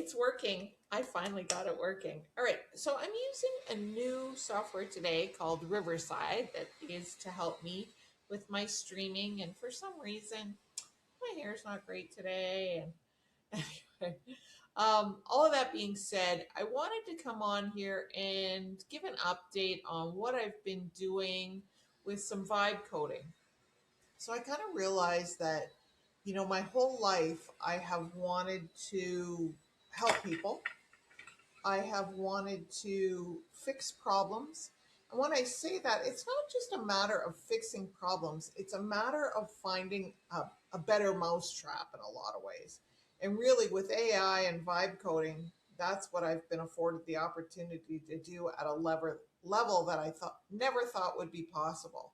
It's working. I finally got it working. All right, so I'm using a new software today called Riverside that is to help me with my streaming. And for some reason, my hair's not great today. And anyway, all of that being said, I wanted to come on here and give an update on what I've been doing with some vibe coding. So I kind of realized that, my whole life I have wanted to help people. I have wanted to fix problems. And when I say that, it's not just a matter of fixing problems, it's a matter of finding a better mousetrap in a lot of ways. And really, with AI and vibe coding, that's what I've been afforded the opportunity to do at a level that I never thought would be possible.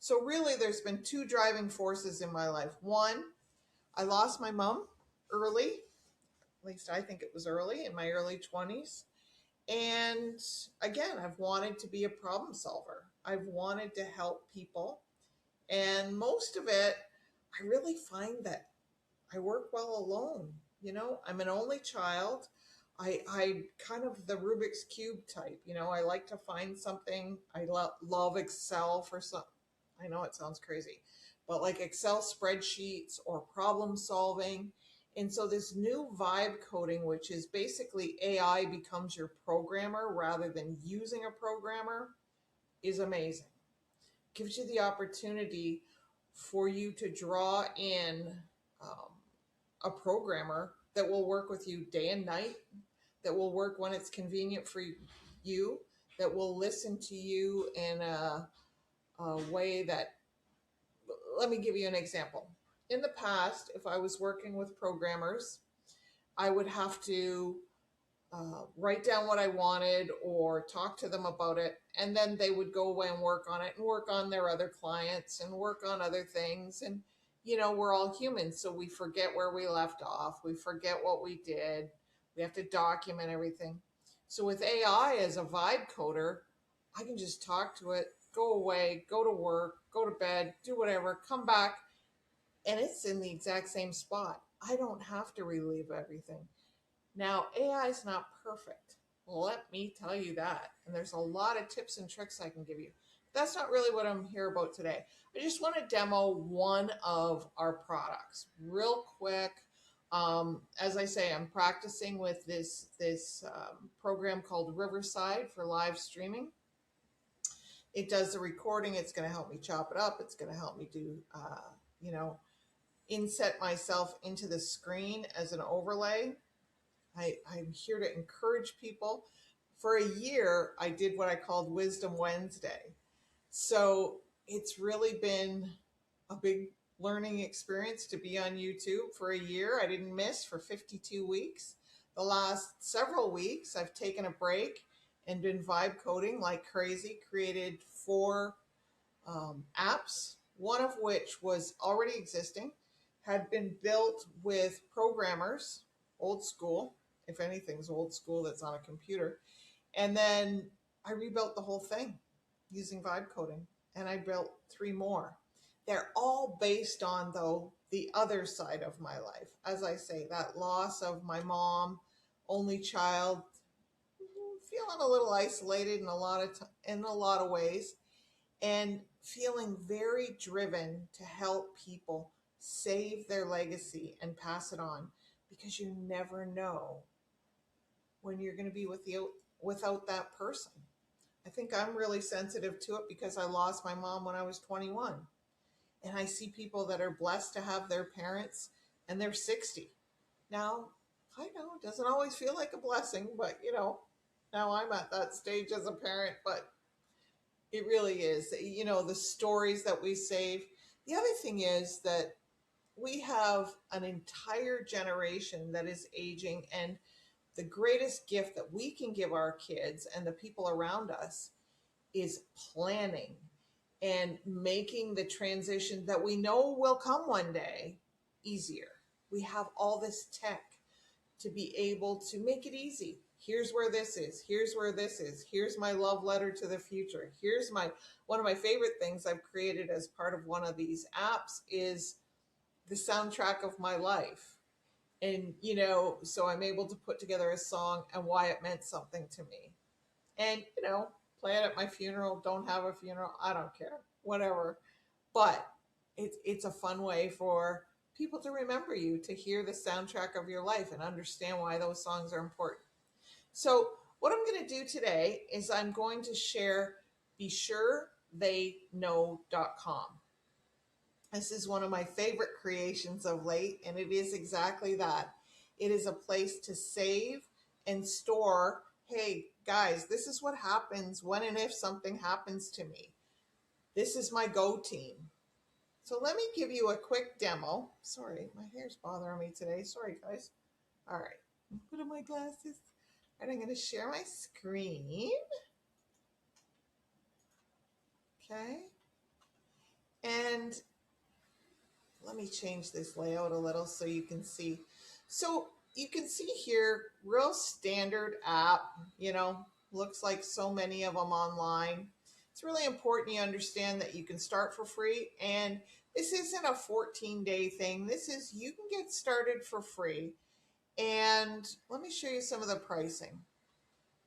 So really, there's been two driving forces in my life. One, I lost my mom early, at least I think it was early, in my early 20s. And again, I've wanted to be a problem solver. I've wanted to help people. And most of it, I really find that I work well alone. I'm an only child. I kind of the Rubik's Cube type. I like to find something. I love Excel for some. I know it sounds crazy, but like Excel spreadsheets or problem solving. And so this new vibe coding, which is basically AI becomes your programmer rather than using a programmer, is amazing. Gives you the opportunity for you to draw in um, a programmer that will work with you day and night, that will work when it's convenient for you, that will listen to you in a way that, let me give you an example. In the past, if I was working with programmers, I would have to write down what I wanted or talk to them about it. And then they would go away and work on it and work on their other clients and work on other things. And, we're all humans. So we forget where we left off. We forget what we did. We have to document everything. So with AI as a vibe coder, I can just talk to it, go away, go to work, go to bed, do whatever, come back, and it's in the exact same spot. I don't have to relive everything. Now, AI is not perfect. Let me tell you that. And there's a lot of tips and tricks I can give you. That's not really what I'm here about today. I just want to demo one of our products real quick. As I say, I'm practicing with this program called Riverside for live streaming. It does the recording. It's going to help me chop it up. It's going to help me do, you know, inset myself into the screen as an overlay. I'm here to encourage people. For a year, I did what I called Wisdom Wednesday. So it's really been a big learning experience to be on YouTube for a year. I didn't miss for 52 weeks. The last several weeks, I've taken a break and been vibe coding like crazy, created four apps, one of which was already existing, had been built with programmers, old school, if anything's old school that's on a computer. And then I rebuilt the whole thing using vibe coding, and I built three more. They're all based on, though, the other side of my life. As I say, that loss of my mom, only child, feeling a little isolated in a lot of ways, and feeling very driven to help people save their legacy and pass it on, because you never know when you're going to be without that person. I think I'm really sensitive to it because I lost my mom when I was 21. And I see people that are blessed to have their parents and they're 60. Now, I know it doesn't always feel like a blessing, but now I'm at that stage as a parent, but it really is. The stories that we save. The other thing is that we have an entire generation that is aging, and the greatest gift that we can give our kids and the people around us is planning and making the transition that we know will come one day easier. We have all this tech to be able to make it easy. Here's where this is. Here's where this is. Here's my love letter to the future. Here's one of my favorite things I've created as part of one of these apps is the soundtrack of my life. And, so I'm able to put together a song and why it meant something to me. And, play it at my funeral, don't have a funeral, I don't care, whatever. But it's a fun way for people to remember you, to hear the soundtrack of your life and understand why those songs are important. So, what I'm going to do today is I'm going to share BeSureTheyKnow.com. This is one of my favorite creations of late, and it is exactly that. It is a place to save and store. Hey, guys, this is what happens when and if something happens to me. This is my go team. So let me give you a quick demo. Sorry, my hair's bothering me today. Sorry, guys. All right, put on my glasses. All right, I'm going to share my screen. Okay. And let me change this layout a little so you can see. So you can see here, real standard app, looks like so many of them online. It's really important you understand that you can start for free, and this isn't a 14-day thing. This is, you can get started for free. And let me show you some of the pricing.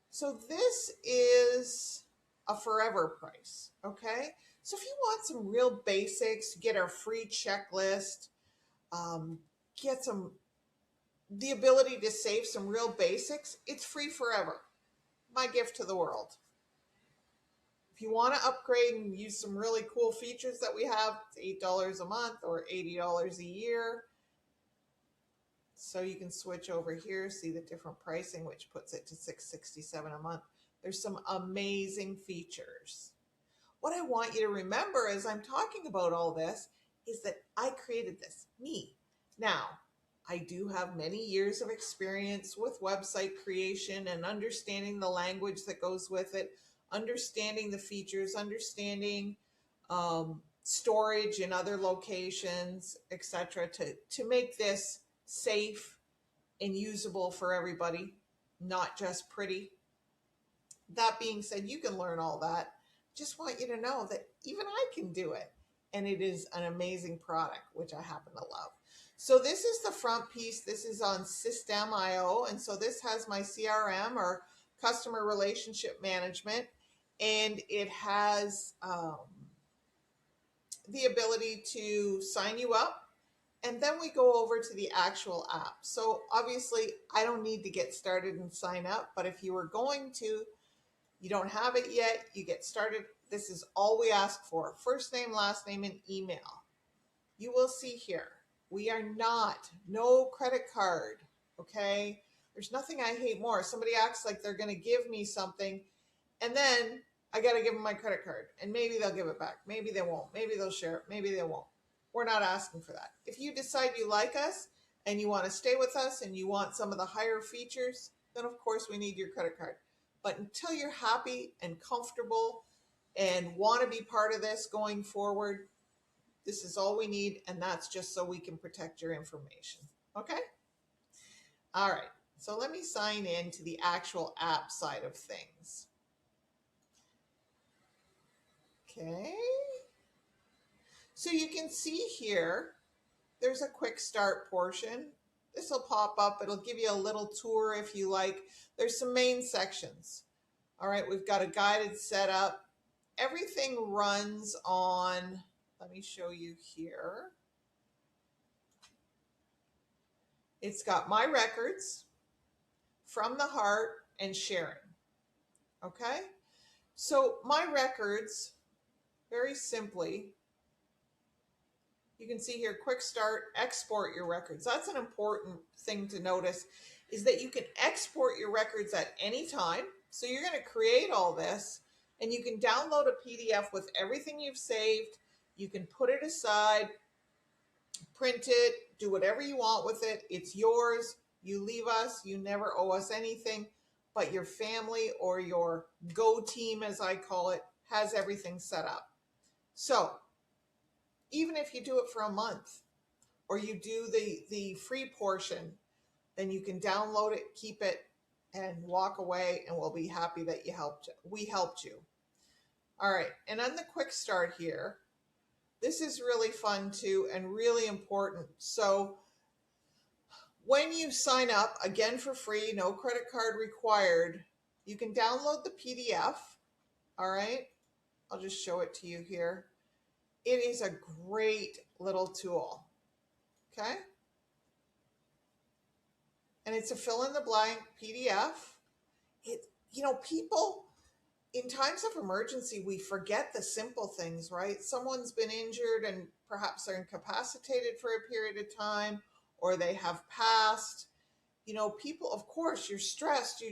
So this is a forever price, okay? So if you want some real basics, get our free checklist, get the ability to save some real basics, it's free forever. My gift to the world. If you want to upgrade and use some really cool features that we have, it's $8 a month or $80 a year. So you can switch over here, see the different pricing, which puts it to $667 a month. There's some amazing features. What I want you to remember as I'm talking about all this is that I created this, me. Now, I do have many years of experience with website creation and understanding the language that goes with it, understanding the features, understanding storage in other locations, etc., to make this safe and usable for everybody, not just pretty. That being said, you can learn all that. Just want you to know that even I can do it. And it is an amazing product, which I happen to love. So this is the front piece. This is on System.io. And so this has my CRM, or customer relationship management. And it has the ability to sign you up. And then we go over to the actual app. So obviously I don't need to get started and sign up, but if you were going to, you don't have it yet, you get started. This is all we ask for: first name, last name, and email. You will see here, we are not, no credit card, okay? There's nothing I hate more. Somebody acts like they're gonna give me something, and then I gotta give them my credit card, and maybe they'll give it back. Maybe they won't. Maybe they'll share it. Maybe they won't. We're not asking for that. If you decide you like us and you want to stay with us and you want some of the higher features, then of course we need your credit card. But until you're happy and comfortable and want to be part of this going forward, this is all we need, and that's just so we can protect your information. Okay? All right. So let me sign in to the actual app side of things. Okay. So you can see here, there's a quick start portion. This will pop up. It'll give you a little tour if you like. There's some main sections. All right, we've got a guided setup. Everything runs on, let me show you here. It's got my records, from the heart, and sharing. Okay, so my records, very simply, you can see here, quick start, export your records. That's an important thing to notice, is that you can export your records at any time. So you're going to create all this and you can download a PDF with everything you've saved. You can put it aside, print it, do whatever you want with it. It's yours. You leave us. You never owe us anything, but your family, or your go team, as I call it, has everything set up. So even if you do it for a month, or you do the free portion, then you can download it, keep it, and walk away, and we'll be happy that we helped you. All right, and on the quick start here, this is really fun too and really important. So when you sign up, again for free, no credit card required, you can download the PDF. All right. I'll just show it to you here. It is a great little tool. Okay. And it's a fill in the blank PDF. People in times of emergency, we forget the simple things, right? Someone's been injured and perhaps they're incapacitated for a period of time, or they have passed. People, of course, you're stressed.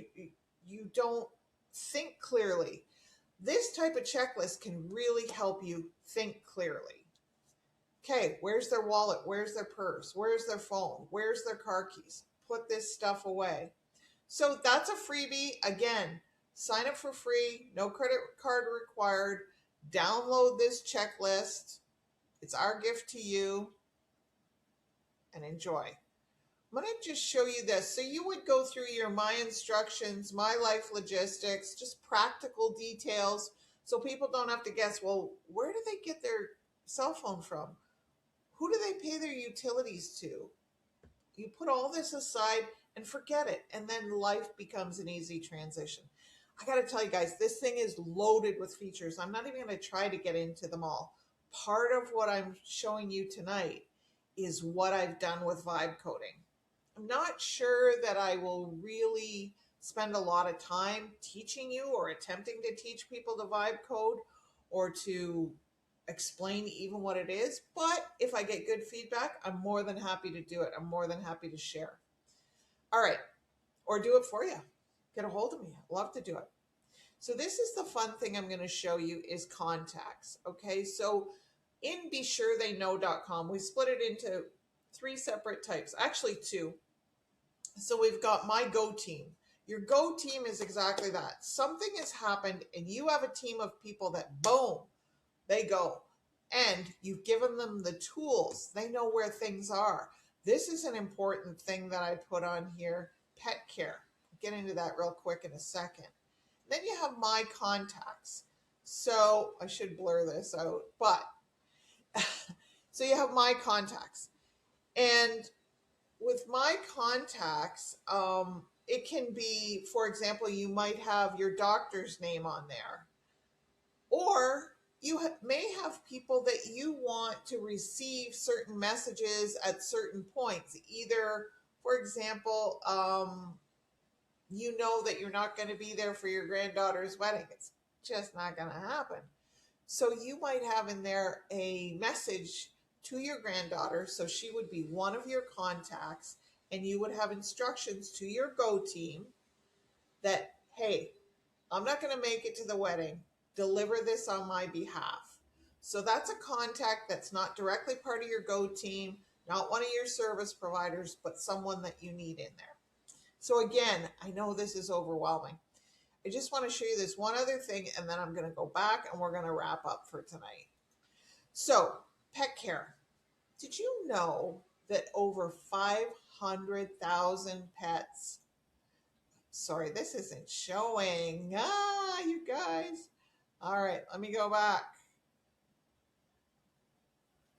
You don't think clearly. This type of checklist can really help you think clearly. Okay, where's their wallet? Where's their purse? Where's their phone? Where's their car keys? Put this stuff away. So that's a freebie. Again, sign up for free, no credit card required. Download this checklist. It's our gift to you, and enjoy. I'm going to just show you this. So you would go through your My Instructions, My Life Logistics, just practical details so people don't have to guess, well, where do they get their cell phone from? Who do they pay their utilities to? You put all this aside and forget it, and then life becomes an easy transition. I got to tell you guys, this thing is loaded with features. I'm not even going to try to get into them all. Part of what I'm showing you tonight is what I've done with vibe coding. I'm not sure that I will really spend a lot of time teaching you or attempting to teach people to vibe code or to explain even what it is. But if I get good feedback, I'm more than happy to do it. I'm more than happy to share. All right. Or do it for you. Get a hold of me. I'd love to do it. So this is the fun thing I'm going to show you is contacts. Okay. So in BeSureTheyKnow.com, we split it into 3 separate types, actually 2. So we've got my Go team. Your Go team is exactly that. Something has happened and you have a team of people that, boom, they go. And you've given them the tools. They know where things are. This is an important thing that I put on here, pet care. I'll get into that real quick in a second. Then you have my contacts. So I should blur this out, but so you have my contacts. And with my contacts, it can be, for example, you might have your doctor's name on there. Or you may have people that you want to receive certain messages at certain points. Either, for example, you know that you're not going to be there for your granddaughter's wedding. It's just not going to happen. So you might have in there a message to your granddaughter. So she would be one of your contacts, and you would have instructions to your Go team that, hey, I'm not going to make it to the wedding. Deliver this on my behalf. So that's a contact that's not directly part of your Go team, not one of your service providers, but someone that you need in there. So again, I know this is overwhelming. I just want to show you this one other thing, and then I'm going to go back and we're going to wrap up for tonight. So, pet care. Did you know that over 500,000 pets? Sorry, this isn't showing. You guys. All right, let me go back.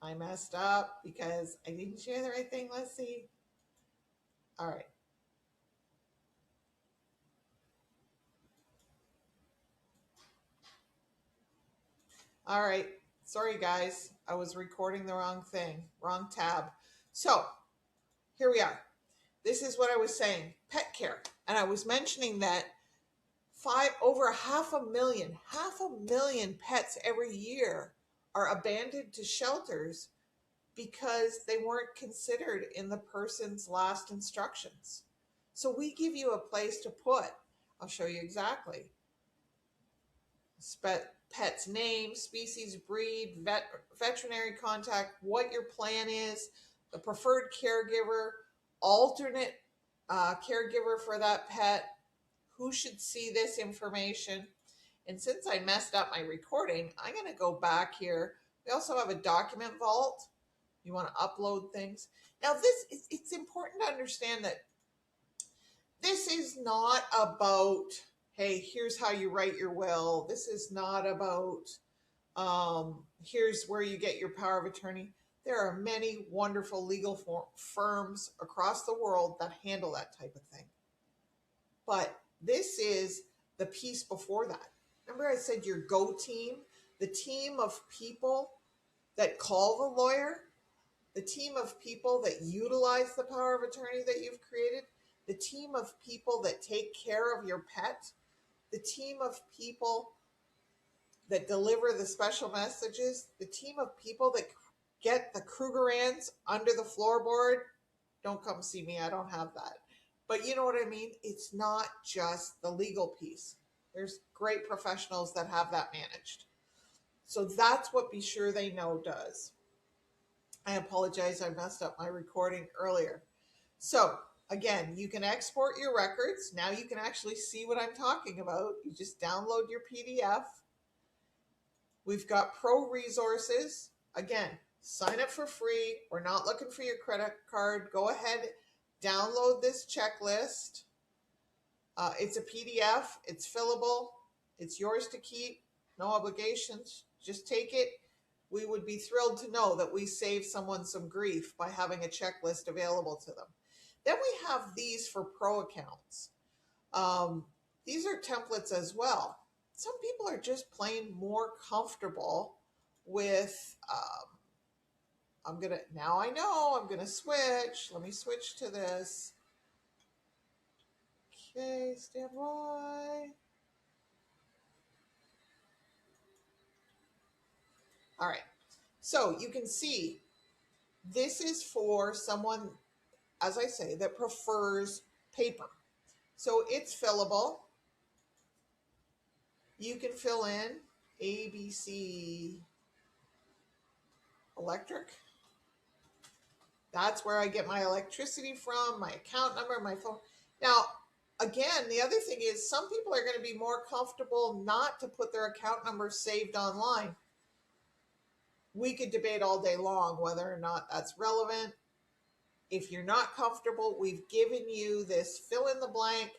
I messed up because I didn't share the right thing. Let's see. All right. All right. Sorry, guys. I was recording the wrong thing, wrong tab. So here we are. This is what I was saying, pet care. And I was mentioning that over half a million pets every year are abandoned to shelters because they weren't considered in the person's last instructions. So we give you a place to put. I'll show you exactly. Pet's name, species, breed, veterinary contact, what your plan is, the preferred caregiver, alternate caregiver for that pet, who should see this information. And since I messed up my recording, I'm going to go back here. We also have a document vault. You want to upload things. Now, it's important to understand that this is not about, hey, here's how you write your will. This is not about, here's where you get your power of attorney. There are many wonderful legal firms across the world that handle that type of thing. But this is the piece before that. Remember, I said your go team, the team of people that call the lawyer, the team of people that utilize the power of attorney that you've created, the team of people that take care of your pet, the team of people that deliver the special messages, the team of people that get the Krugerrands under the floorboard. Don't come see me, I don't have that. But you know what I mean? It's not just the legal piece. There's great professionals that have that managed. So that's what Be Sure They Know does. I apologize, I messed up my recording earlier. So again, you can export your records. Now you can actually see what I'm talking about. You just download your PDF. We've got pro resources. Again, sign up for free. We're not looking for your credit card. Go ahead, download this checklist. It's a PDF. It's fillable. It's yours to keep. No obligations. Just take it. We would be thrilled to know that we saved someone some grief by having a checklist available to them. Then we have these for pro accounts. These are templates as well. Some people are just plain more comfortable with, now I know, I'm gonna switch. Let me switch to this. Okay, stand by. All right, so you can see this is for someone, as I say, that prefers paper. So it's fillable. You can fill in ABC Electric. That's where I get my electricity from, my account number, my phone. Now, again, the other thing is some people are going to be more comfortable not to put their account number saved online. We could debate all day long whether or not that's relevant. If you're not comfortable, we've given you this fill in the blank,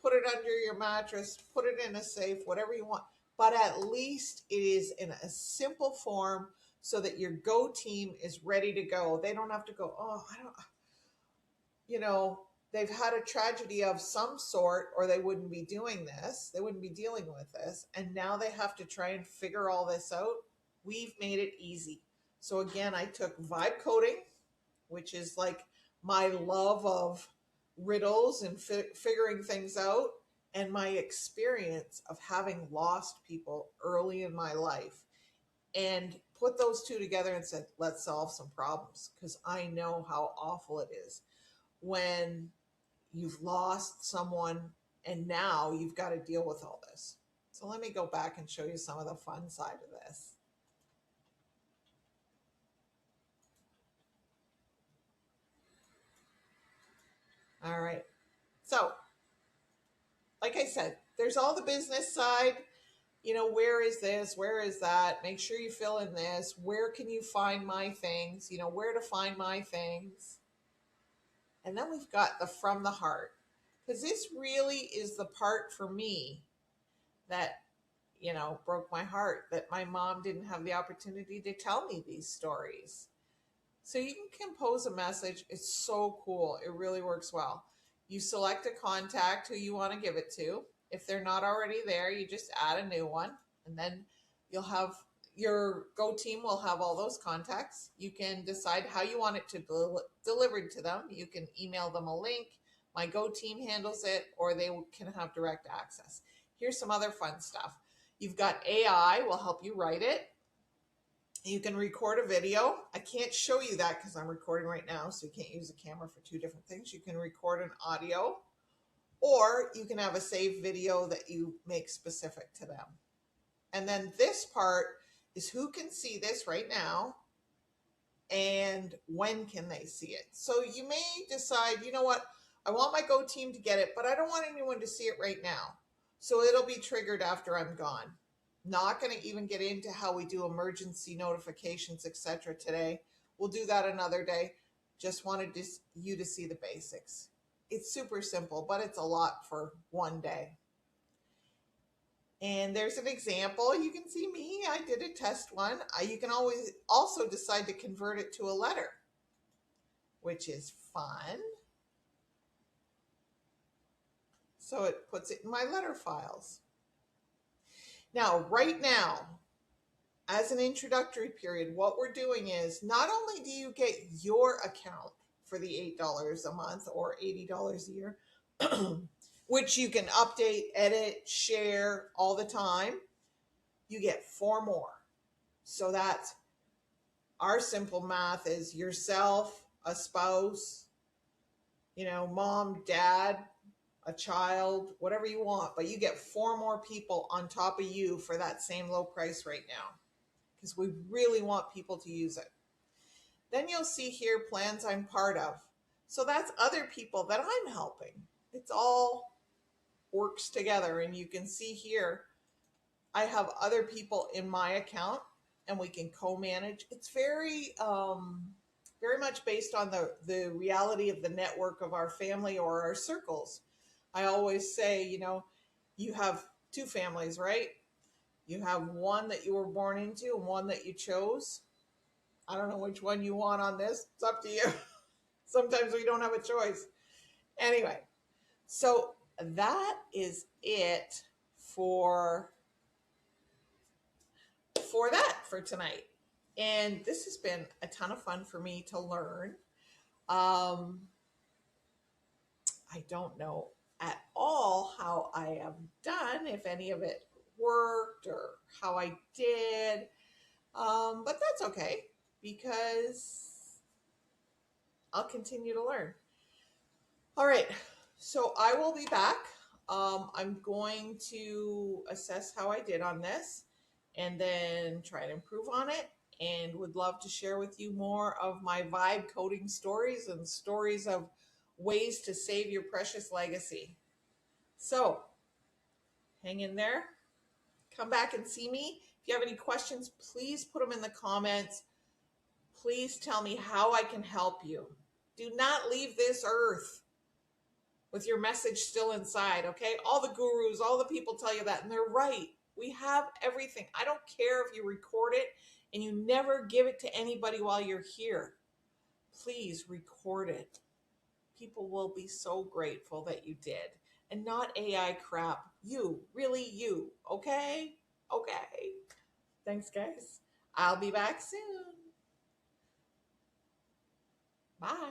put it under your mattress, put it in a safe, whatever you want. But at least it is in a simple form so that your go team is ready to go. They don't have to go, oh, I don't, they've had a tragedy of some sort or they wouldn't be doing this. They wouldn't be dealing with this. And now they have to try and figure all this out. We've made it easy. So again, I took vibe coding, which is like my love of riddles and figuring things out, and my experience of having lost people early in my life, and put those two together and said, let's solve some problems, because I know how awful it is when you've lost someone and now you've got to deal with all this. So let me go back and show you some of the fun side of this. All right. So, like I said, there's all the business side. Where is this? Where is that? Make sure you fill in this. Where can you find my things? Where to find my things. And then we've got the from the heart, because this really is the part for me that, broke my heart, that my mom didn't have the opportunity to tell me these stories. So you can compose a message. It's so cool. It really works well. You select a contact who you want to give it to. If they're not already there, you just add a new one, and then you'll have your go team will have all those contacts. You can decide how you want it to delivered to them. You can email them a link. My go team handles it, or they can have direct access. Here's some other fun stuff. You've got AI will help you write it. You can record a video. I can't show you that because I'm recording right now, so you can't use a camera for two different things. You can record an audio, or you can have a saved video that you make specific to them. And then this part is who can see this right now and when can they see it. So you may decide, you know what, I want my go team to get it, but I don't want anyone to see it right now. So it'll be triggered after I'm gone. Not going to even get into how we do emergency notifications, etc. today. We'll do that another day. Just wanted you to see the basics. It's super simple, but it's a lot for one day. And there's an example. You can see me. I did a test one. You can always also decide to convert it to a letter, which is fun. So it puts it in my letter files. Now, right now, as an introductory period, what we're doing is not only do you get your account for the $8 a month or $80 a year, which you can update, edit, share all the time, you get 4 more. So that's our simple math is yourself, a spouse, mom, dad, a child, whatever you want, but you get 4 more people on top of you for that same low price right now because we really want people to use it. Then you'll see here plans I'm part of. So that's other people that I'm helping. It's all works together, and you can see here I have other people in my account and we can co-manage. It's very much based on the reality of the network of our family or our circles. I always say, you have 2 families, right? You have one that you were born into and one that you chose. I don't know which one you want on this. It's up to you. Sometimes we don't have a choice. Anyway, so that is it for for tonight. And this has been a ton of fun for me to learn. Um, I don't know at all how I have done, if any of it worked or how I did. But that's okay because I'll continue to learn. All right, so I will be back. I'm going to assess how I did on this and then try to improve on it, and would love to share with you more of my vibe coding stories and stories of ways to save your precious legacy. So hang in there. Come back and see me. If you have any questions, please put them in the comments. Please tell me how I can help you. Do not leave this earth with your message still inside, okay? All the gurus, all the people tell you that, and they're right. We have everything. I don't care if you record it and you never give it to anybody while you're here. Please record it. People will be so grateful that you did. And not AI crap. You, really you, okay? Okay. Thanks, guys. I'll be back soon. Bye.